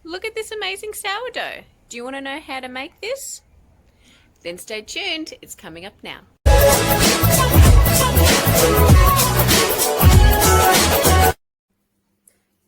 Look at this amazing sourdough. Do you want to know how to make this? Then stay tuned, it's coming up now.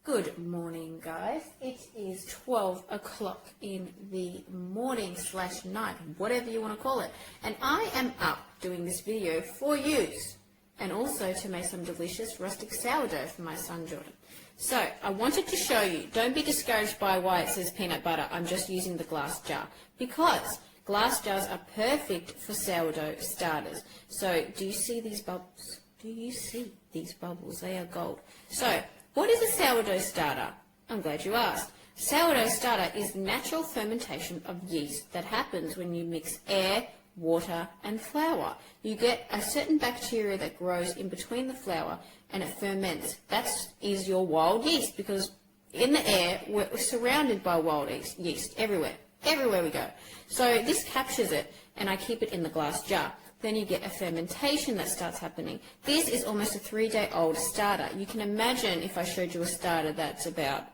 Good morning, guys. It is 12 o'clock in the morning / night, whatever you want to call it. And I am up doing this video for use and also to make some delicious rustic sourdough for my son Jordan. So I wanted to show you, don't be discouraged by why it says peanut butter. I'm just using the glass jar because glass jars are perfect for sourdough starters. So do you see these bubbles? Do you see these bubbles? They are gold. So what is a sourdough starter? I'm glad you asked. Sourdough starter is natural fermentation of yeast that happens when you mix air, water and flour. You get a certain bacteria that grows in between the flour and it ferments. That is your wild yeast, because in the air we're surrounded by wild yeast everywhere we go. So this captures it and I keep it in the glass jar. Then you get a fermentation that starts happening. This is almost a 3-day-old starter. You can imagine if I showed you a starter that's about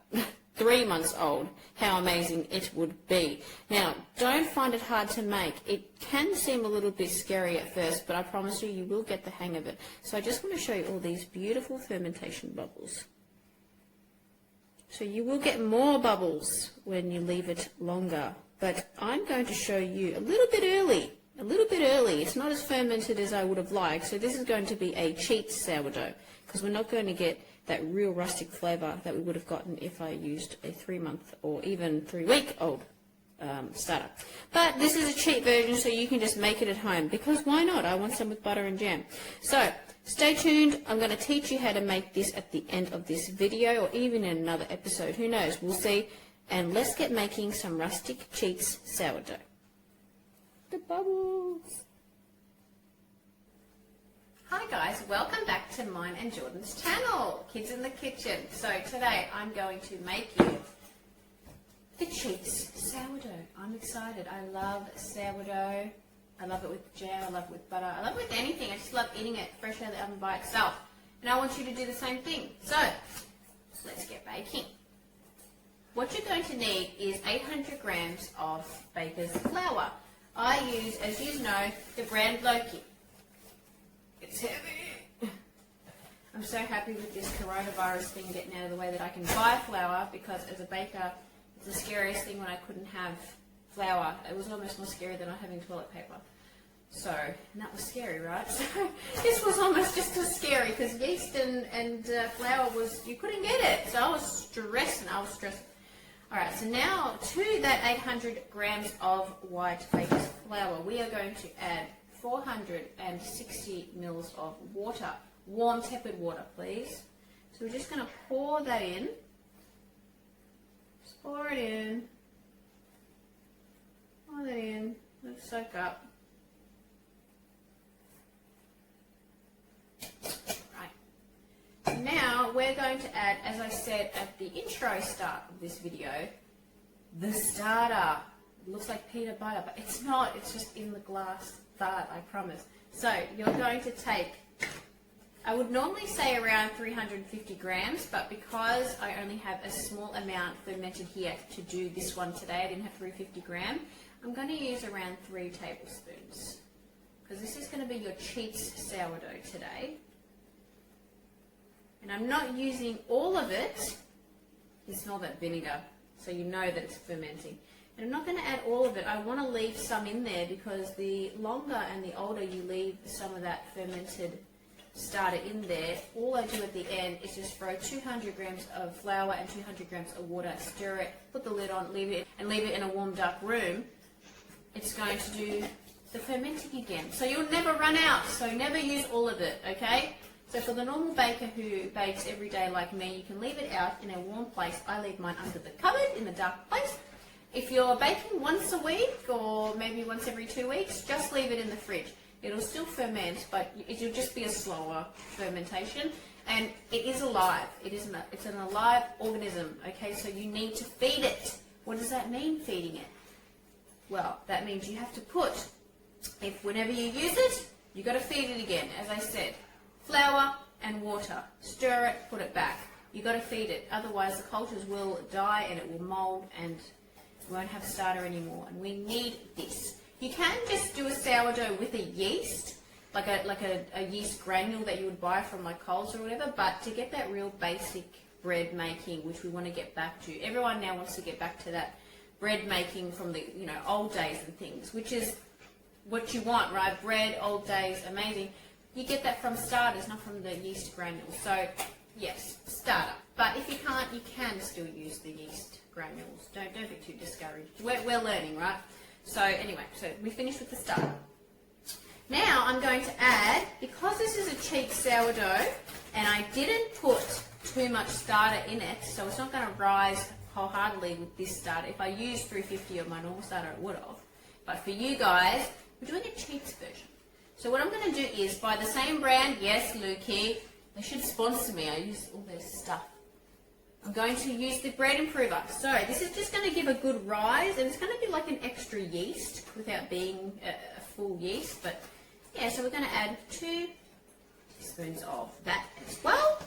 3 months old, how amazing it would be. Now, don't find it hard to make. It can seem a little bit scary at first, but I promise you, you will get the hang of it. So I just want to show you all these beautiful fermentation bubbles. So you will get more bubbles when you leave it longer, but I'm going to show you a little bit early. It's not as fermented as I would have liked, so this is going to be a cheat sourdough because we're not going to get that real rustic flavour that we would have gotten if I used a 3-month or even 3-week-old starter. But this is a cheap version, so you can just make it at home because why not? I want some with butter and jam. So stay tuned. I'm going to teach you how to make this at the end of this video or even in another episode. Who knows? We'll see. And let's get making some rustic cheats sourdough. The bubbles. Hi guys, welcome back to mine and Jordan's channel, Kids in the Kitchen. So today I'm going to make you the cheats sourdough. I'm excited. I love sourdough. I love it with jam, I love it with butter, I love it with anything. I just love eating it fresh out of the oven by itself. And I want you to do the same thing. So let's get baking. What you're going to need is 800 grams of baker's flour. I use, as you know, the brand Loki. It's heavy. I'm so happy with this coronavirus thing getting out of the way that I can buy flour, because as a baker, it's the scariest thing when I couldn't have flour. It was almost more scary than not having toilet paper. So, and that was scary, right? So this was almost just as scary because yeast and flour was, you couldn't get it. So I was stressing. Alright, so now to that 800 grams of white baker's flour, we are going to add 460 mils of water. Warm, tepid water, please. So we're just going to pour that in. Just pour it in. Pour that in. Let it soak up. Now we're going to add, as I said at the intro start of this video, the starter. It looks like peanut butter, but it's not. It's just in the glass fart, I promise. So you're going to take, I would normally say around 350 grams, but because I only have a small amount fermented here to do this one today, I didn't have 350 grams, I'm going to use around 3 tablespoons. Because this is going to be your cheats sourdough today. And I'm not using all of it. You smell that vinegar, so you know that it's fermenting. And I'm not going to add all of it. I want to leave some in there because the longer and the older you leave some of that fermented starter in there, all I do at the end is just throw 200 grams of flour and 200 grams of water, stir it, put the lid on, leave it in a warm, dark room. It's going to do the fermenting again. So you'll never run out, so never use all of it, okay? So for the normal baker who bakes every day like me, you can leave it out in a warm place. I leave mine under the cupboard in the dark place. If you're baking once a week or maybe once every 2 weeks, just leave it in the fridge. It'll still ferment, but it'll just be a slower fermentation. And it is alive. It's an alive organism, okay? So you need to feed it. What does that mean, feeding it? Well, that means you have to put, whenever you use it, you've got to feed it again, as I said. Flour and water. Stir it, put it back. you got to feed it. Otherwise, the cultures will die and it will mold and we won't have starter anymore. And we need this. You can just do a sourdough with a yeast, like a yeast granule that you would buy from like Coles or whatever. But to get that real basic bread making, which we want to get back to, everyone now wants to get back to that bread making from the old days and things, which is what you want, right? Bread, old days, amazing. You get that from starters, not from the yeast granules. So yes, starter. But if you can't, you can still use the yeast granules. Don't be too discouraged. We're learning, right? So anyway, so we finished with the starter. Now I'm going to add, because this is a cheap sourdough, and I didn't put too much starter in it, so it's not going to rise wholeheartedly with this starter. If I used 350 of my normal starter, it would have. But for you guys, we're doing a cheap version. So what I'm going to do is, buy the same brand, yes, Lukey, they should sponsor me, I use all their stuff. I'm going to use the bread improver. So this is just going to give a good rise, and it's going to be like an extra yeast without being a full yeast. But yeah, so we're going to add 2 teaspoons of that as well.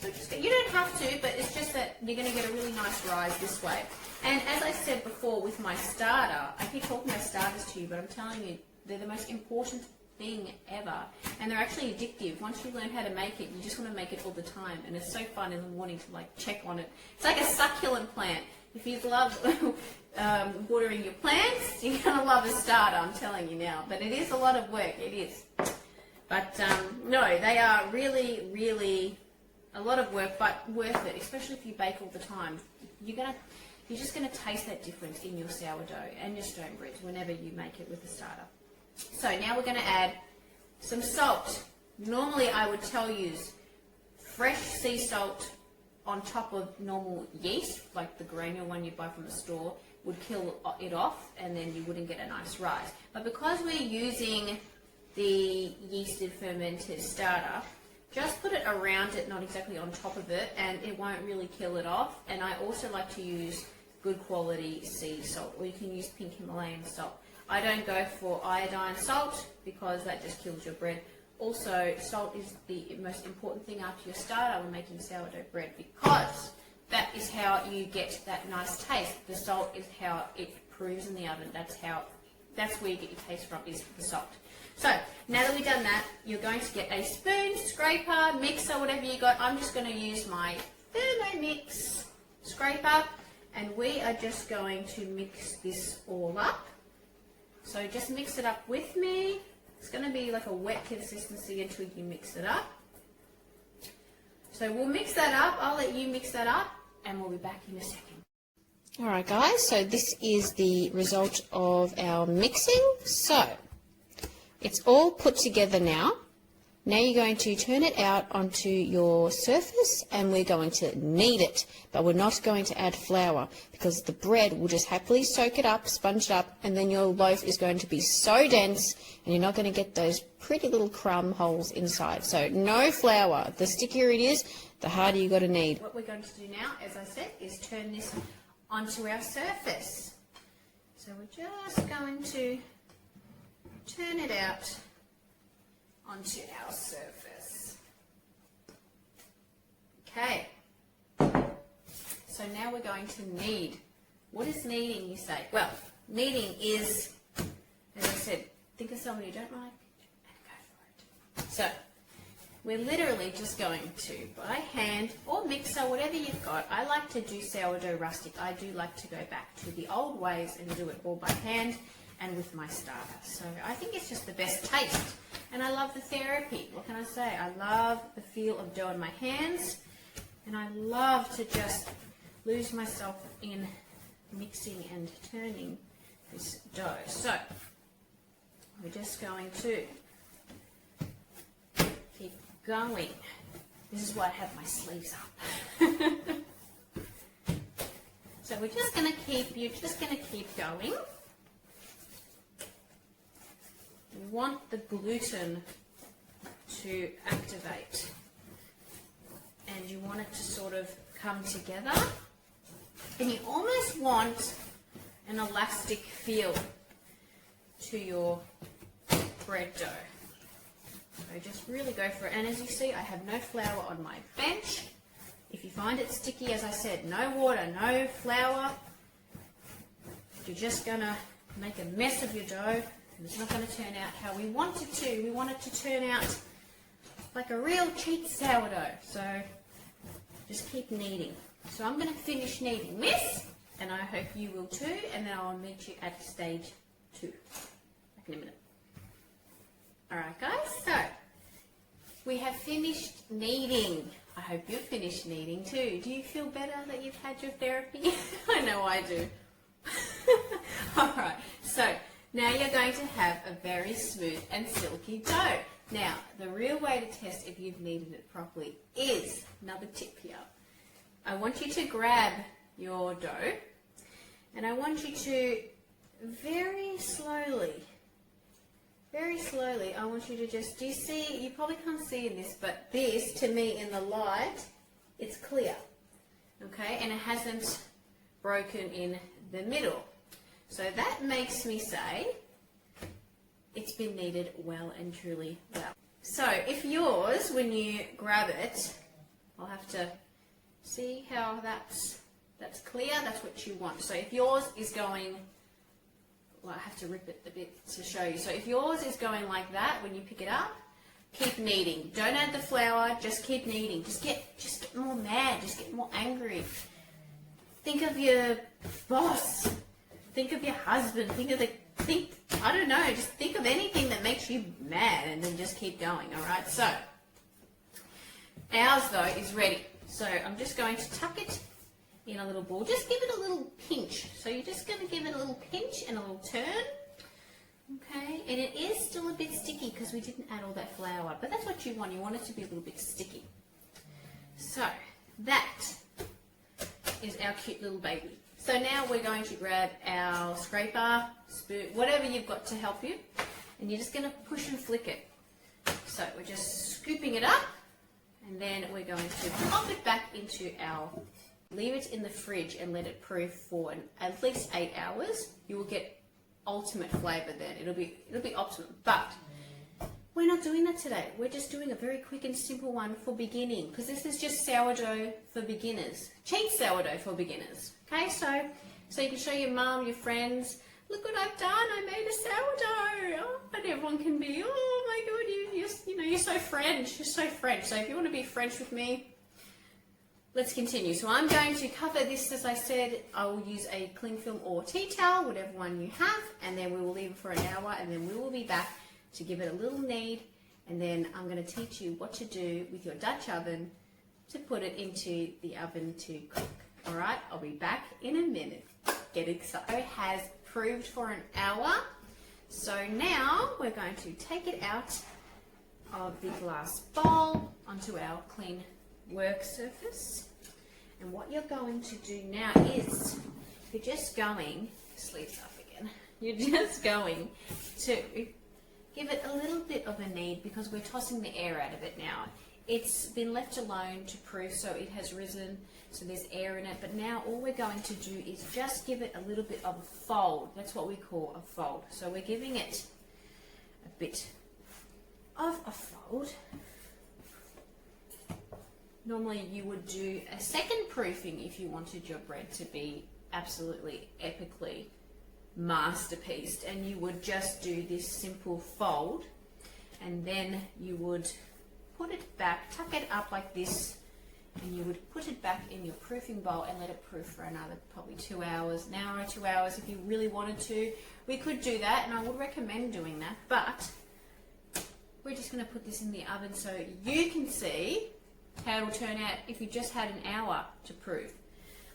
So you don't have to, but it's just that you're going to get a really nice rise this way. And as I said before with my starter, I keep talking about starters to you, but I'm telling you, they're the most important thing ever, and they're actually addictive. Once you learn how to make it, you just want to make it all the time, and it's so fun in the morning to like check on it. It's like a succulent plant. If you love watering your plants, you're gonna love a starter, I'm telling you now. But it is a lot of work, it is. But no, they are really, really a lot of work, but worth it, especially if you bake all the time. You're just gonna taste that difference in your sourdough and your stone bread whenever you make it with a starter. So now we're going to add some salt. Normally I would tell you fresh sea salt on top of normal yeast, like the granule one you buy from the store, would kill it off and then you wouldn't get a nice rise. But because we're using the yeasted fermented starter, just put it around it, not exactly on top of it, and it won't really kill it off. And I also like to use good quality sea salt, or you can use pink Himalayan salt. I don't go for iodine salt because that just kills your bread. Also, salt is the most important thing after your starter when making sourdough bread, because that is how you get that nice taste. The salt is how it proves in the oven. That's where you get your taste from, is the salt. So now that we've done that, you're going to get a spoon, scraper, mixer, whatever you got. I'm just going to use my Thermomix scraper, and we are just going to mix this all up. So just mix it up with me. It's going to be like a wet consistency until you mix it up. So we'll mix that up. I'll let you mix that up and we'll be back in a second. Alright guys, so this is the result of our mixing. So it's all put together now. Now you're going to turn it out onto your surface and we're going to knead it, but we're not going to add flour because the bread will just happily soak it up, sponge it up, and then your loaf is going to be so dense and you're not going to get those pretty little crumb holes inside. So no flour. The stickier it is, the harder you got to knead. What we're going to do now, as I said, is turn this onto our surface. So we're just going to turn it out onto our surface. Okay, so now we're going to knead. What is kneading, you say? Well, kneading is, as I said, think of someone you don't like and go for it. So we're literally just going to, by hand or mixer, whatever you've got. I like to do sourdough rustic. I do like to go back to the old ways and do it all by hand and with my starter. So I think it's just the best taste. And I love the therapy. What can I say? I love the feel of dough in my hands. And I love to just lose myself in mixing and turning this dough. So we're just going to keep going. This is why I have my sleeves up. So we're just going to keep going. You want the gluten to activate and you want it to sort of come together, and you almost want an elastic feel to your bread dough. So just really go for it. And as you see, I have no flour on my bench. If you find it sticky, as I said, no water, no flour, you're just going to make a mess of your dough, and it's not going to turn out how we want it to. We want it to turn out like a real cheap sourdough. So just keep kneading. So I'm going to finish kneading this, and I hope you will too, and then I'll meet you at stage 2 back in a minute. Alright guys, so we have finished kneading. I hope you've finished kneading too. Do you feel better that you've had your therapy? I know I do. Alright, so now you're going to have a very smooth and silky dough. Now, the real way to test if you've kneaded it properly is, another tip here. I want you to grab your dough, and I want you to very slowly, I want you to just, do you see, you probably can't see in this, but this, to me, in the light, it's clear, okay, and it hasn't broken in the middle. So that makes me say it's been kneaded well and truly well. So if yours, when you grab it, I'll have to see how that's clear, that's what you want. So if yours is going, well, I have to rip it a bit to show you. So if yours is going like that when you pick it up, keep kneading. Don't add the flour, just keep kneading. Just get more mad, just get more angry. Think of your boss. Think of your husband. I don't know, just think of anything that makes you mad and then just keep going, alright? So, ours though is ready. So I'm just going to tuck it in a little ball. Just give it a little pinch. So you're just going to give it a little pinch and a little turn. Okay, and it is still a bit sticky because we didn't add all that flour, but that's what you want. You want it to be a little bit sticky. So that is our cute little baby. So now we're going to grab our scraper, spoon, whatever you've got to help you, and you're just going to push and flick it. So we're just scooping it up, and then we're going to pop it back into our, leave it in the fridge and let it proof for at least 8 hours. You will get ultimate flavour then. It'll be optimum. But we're not doing that today. We're just doing a very quick and simple one for beginning, because this is just sourdough for beginners. Cheap sourdough for beginners. Okay, so you can show your mum, your friends, look what I've done, I made a sourdough. Oh, and everyone can be, oh my god, you're so French, you're so French. So if you want to be French with me, let's continue. So I'm going to cover this, as I said, I will use a cling film or tea towel, whatever one you have, and then we will leave it for an hour, and then we will be back to give it a little knead, and then I'm going to teach you what to do with your Dutch oven to put it into the oven to cook. Alright, I'll be back in a minute. Get excited. It has proved for an hour, so now we're going to take it out of the glass bowl onto our clean work surface, and what you're going to do now is you're just going, sleeves up again, you're just going to give it a little bit of a knead because we're tossing the air out of it now. It's been left alone to proof, so it has risen, so there's air in it, but now all we're going to do is just give it a little bit of a fold. That's what we call a fold. So we're giving it a bit of a fold. Normally you would do a second proofing if you wanted your bread to be absolutely epically masterpiece, and you would just do this simple fold, and then you would put it back, tuck it up like this, and you would put it back in your proofing bowl and let it proof for another probably 2 hours, an hour or 2 hours if you really wanted to. We could do that, and I would recommend doing that, but we're just going to put this in the oven so you can see how it'll turn out if you just had an hour to proof.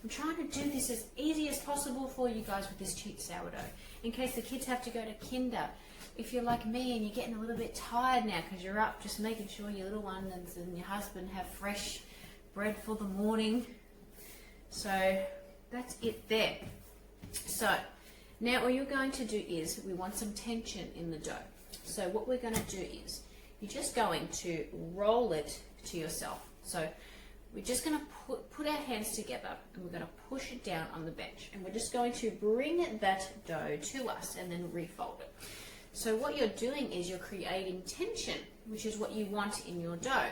I'm trying to do this as easy as possible for you guys with this cheap sourdough, in case the kids have to go to kinder. If you're like me and you're getting a little bit tired now because you're up, just making sure your little ones and your husband have fresh bread for the morning. So that's it there. So now all you're going to do is, we want some tension in the dough. So what we're going to do is, you're just going to roll it to yourself. So we're just going to put our hands together, and we're going to push it down on the bench, and we're just going to bring that dough to us and then refold it. So what you're doing is you're creating tension, which is what you want in your dough.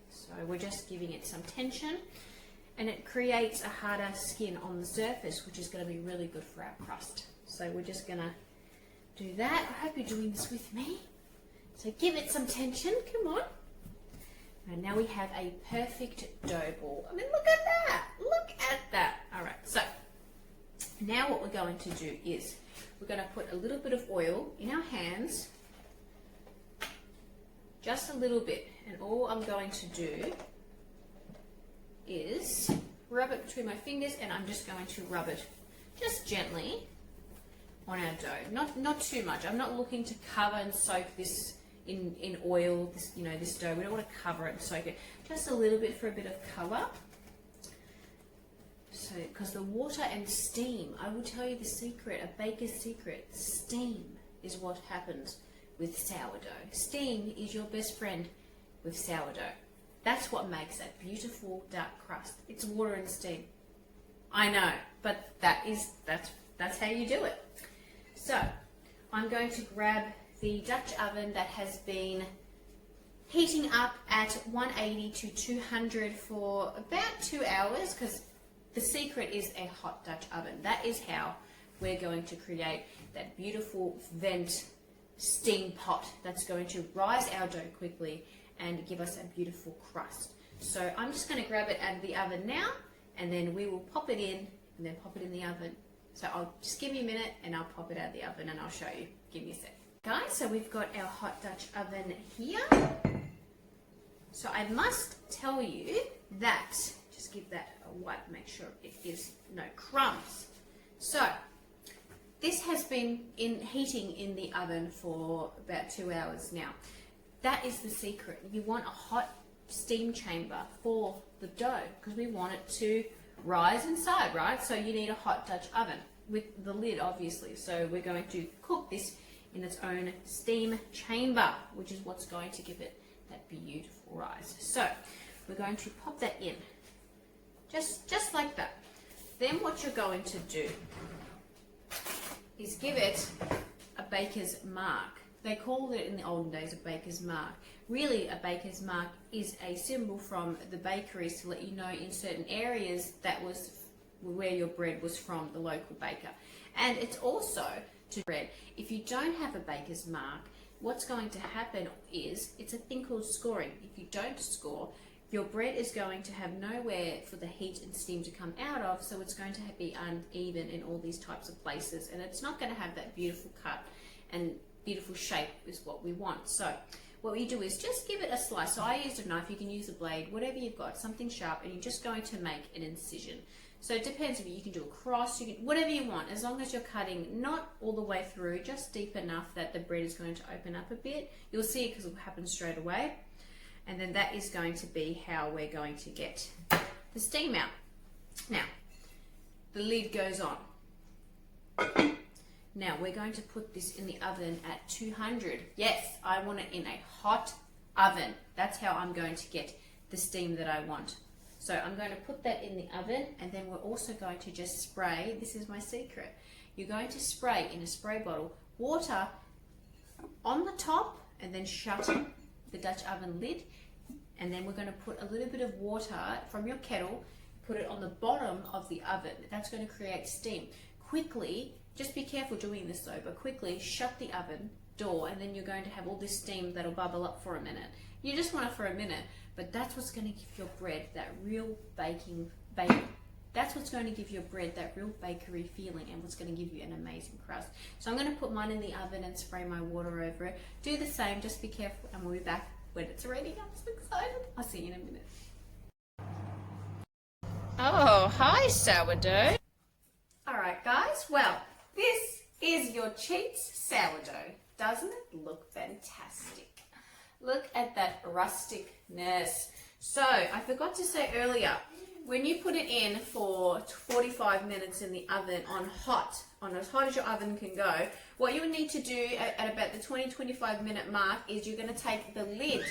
So we're just giving it some tension. and it creates a harder skin on the surface, which is going to be really good for our crust. So we're just going to do that. I hope you're doing this with me. So give it some tension, come on. And now we have a perfect dough ball. I mean, look at that, look at that. All right, so now what we're going to do is we're going to put a little bit of oil in our hands, just a little bit, and all I'm going to do is rub it between my fingers, and I'm just going to rub it just gently on our dough. Not too much. I'm not looking to cover and soak this in oil, this dough. We don't want to cover it and soak it. Just a little bit for a bit of colour. So, because the water and steam, I will tell you the secret, a baker's secret, steam is what happens with sourdough. Steam is your best friend with sourdough. That's what makes that beautiful dark crust. It's water and steam. I know, but that's how you do it. So I'm going to grab the Dutch oven that has been heating up at 180 to 200 for about 2 hours, because the secret is a hot Dutch oven. That is how we're going to create that beautiful vent steam pot that's going to rise our dough quickly and give us a beautiful crust. So I'm just going to grab it out of the oven now, and then we will pop it in and then pop it in the oven. So I'll just give me a minute and I'll pop it out of the oven and I'll show you. Give me a sec. Guys, so we've got our hot Dutch oven here. So I must tell you that, just give that a wipe, make sure it is no crumbs. So this has been heating in the oven for about 2 hours now. That is the secret. You want a hot steam chamber for the dough because we want it to rise inside, right? So you need a hot Dutch oven with the lid, obviously. So we're going to cook this in its own steam chamber, which is what's going to give it that beautiful rise. So we're going to pop that in, just like that. Then what you're going to do is give it a baker's mark. They called it in the olden days a baker's mark. Really, a baker's mark is a symbol from the bakeries to let you know in certain areas that was where your bread was from, the local baker. And it's also to bread. If you don't have a baker's mark, what's going to happen is it's a thing called scoring. If you don't score, your bread is going to have nowhere for the heat and steam to come out of, so it's going to be uneven in all these types of places, and it's not going to have that beautiful cut and beautiful shape is what we want. So what you do is just give it a slice. So I used a knife, you can use a blade, whatever you've got, something sharp, and you're just going to make an incision. So it depends, if you can do a cross, you can, whatever you want, as long as you're cutting not all the way through, just deep enough that the bread is going to open up a bit. You'll see it because it will happen straight away. And then that is going to be how we're going to get the steam out. Now, the lid goes on. Now we're going to put this in the oven at 200. Yes, I want it in a hot oven. That's how I'm going to get the steam that I want. So I'm going to put that in the oven, and then we're also going to just spray. This is my secret. You're going to spray in a spray bottle water on the top, and then shut the Dutch oven lid. And then we're going to put a little bit of water from your kettle, put it on the bottom of the oven. That's going to create steam. Quickly, just be careful doing this though, but quickly shut the oven door, and then you're going to have all this steam that'll bubble up for a minute. You just want it for a minute, but that's what's going to give your bread that real baking. That's what's going to give your bread that real bakery feeling, and what's going to give you an amazing crust. So I'm going to put mine in the oven and spray my water over it. Do the same, just be careful, and we'll be back when it's ready. I'm so excited. I'll see you in a minute. Oh, hi sourdough. Alright guys, well, this is your Cheats sourdough. Doesn't it look fantastic? Look at that rusticness. So, I forgot to say earlier, when you put it in for 45 minutes in the oven on as hot as your oven can go, what you would need to do at about the 20-25 minute mark is you're going to take the lid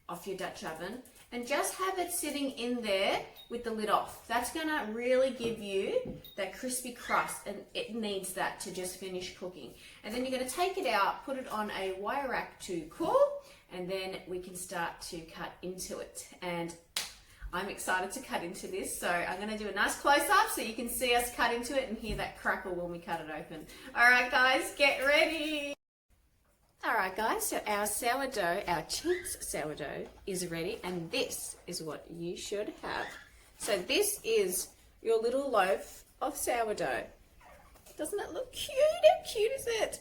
off your Dutch oven and just have it sitting in there with the lid off. That's going to really give you that crispy crust, and it needs that to just finish cooking. And then you're going to take it out, put it on a wire rack to cool, and then we can start to cut into it. And I'm excited to cut into this, so I'm going to do a nice close-up so you can see us cut into it and hear that crackle when we cut it open. All right, guys, get ready. All right, guys, so our sourdough, our cheese sourdough is ready, and this is what you should have. So this is your little loaf of sourdough. Doesn't it look cute? How cute is it?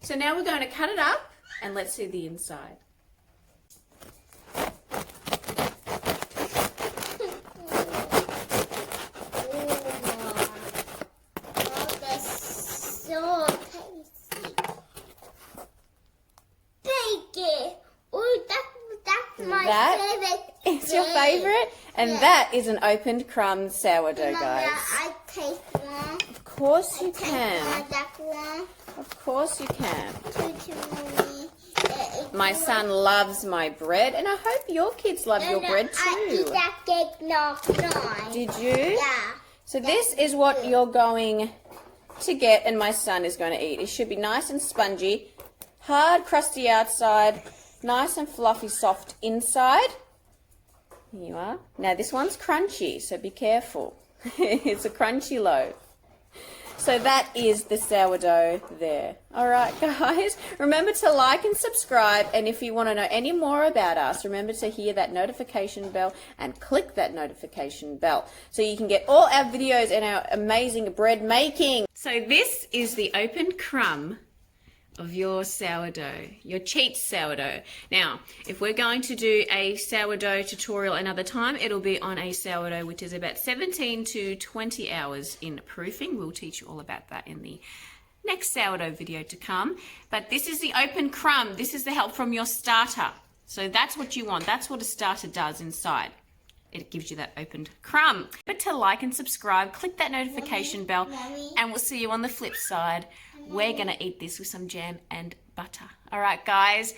So now we're going to cut it up, and let's see the inside. It's your favourite? And that is an opened crumb sourdough, guys. I taste one. Of course you can. One. Of course you can. My son loves my bread, and I hope your kids love your bread too. I eat that cake not. Did you? Yeah. So this is what you're going to get, and my son is going to eat. It should be nice and spongy, hard, crusty outside, nice and fluffy, soft inside. Here you are. Now this one's crunchy, so be careful. It's a crunchy loaf. So that is the sourdough there. All right, guys. Remember to like and subscribe. And if you want to know any more about us, remember to hear that notification bell and click that notification bell so you can get all our videos and our amazing bread making. So this is the opened crumb of your sourdough, your cheat sourdough. Now, if we're going to do a sourdough tutorial another time, it'll be on a sourdough which is about 17 to 20 hours in proofing. We'll teach you all about that in the next sourdough video to come. But this is the open crumb. This is the help from your starter. So that's what you want. That's what a starter does inside. It gives you that opened crumb. But to like and subscribe, click that notification bell, and we'll see you on the flip side. We're going to eat this with some jam and butter. All right, guys.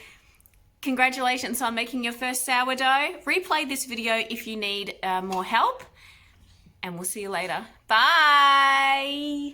Congratulations on making your first sourdough. Replay this video if you need more help. And we'll see you later. Bye.